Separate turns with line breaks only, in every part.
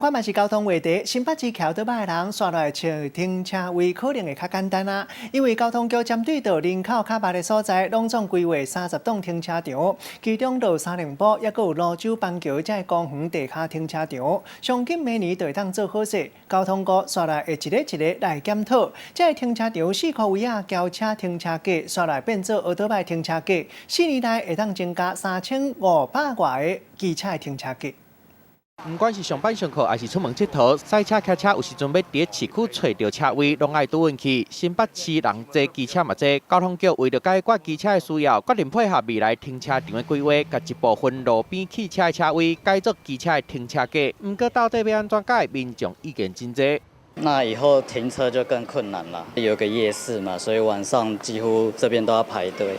看嘛是交通话题，新北市桥倒摆的人刷来找停车位可能会较简单啊，因为交通局针对到人口较密的所在，拢总规划30栋停车场，其中有三连埔，也有泸州邦桥这公园地下停车场，上紧明年就会当做好势。交通局刷来会一个一个来检讨，这停车场4块位啊，轿车停车格刷来变做奥倒摆停车格，4年内会当增加3500外个机车的停车格。
不管是上班上课，还是出门佚佗，赛车开车有时阵要伫市区找到车位，拢爱拄运气。新北市人多，机车嘛多，交通局为了解决机车的需要，决定配合未来停车场的规划，甲一部分路边汽车的车位改作机车的停车格。不过到底要安怎改，民众意见真多。
那以后停车就更困难了。有个夜市嘛，所以晚上几乎这边都要排队，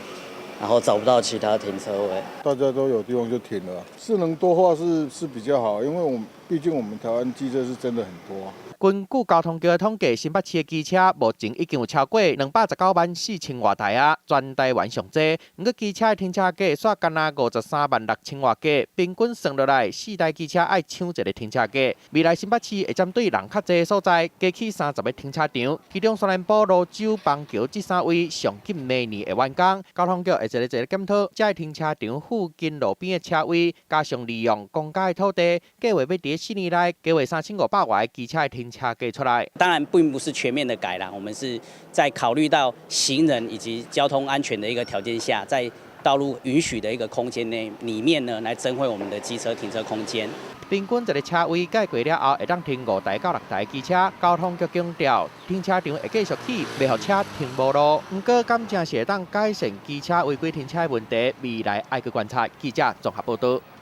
然后找不到其他停车位。
大家都有地方就停了，是能多化是比较好，因为毕竟我们台湾机车是真的很多。
根据交通局的统计，新北市的机车目前已经有超过2194000外台啊，全台湾上多。不过机车的停车格煞干那536000外格，平均算落来，4台机车爱抢一个停车格。未来新北市会针对人较多的所在，加起30个停车场，其中三连埔、泸州、邦桥这3位上紧明年会完工。交通局会一个检讨，这停车场附近路边的车位，加上利用公家的土地，计划要伫4年内计划3500外的机车的停车格出来。
当然，并不是全面的改啦，我们是在考虑到行人以及交通安全的一个条件下，在道路允许的一个空间内里面呢，来增惠我们的机车停车空间。
平均一个车位改过了后，会当停5台到6台机车。交通局强调，停车场会继续起，袂让车停无路。不过，敢正是会当改善机车违规停车的问题，未来爱去观察。记者综合报道。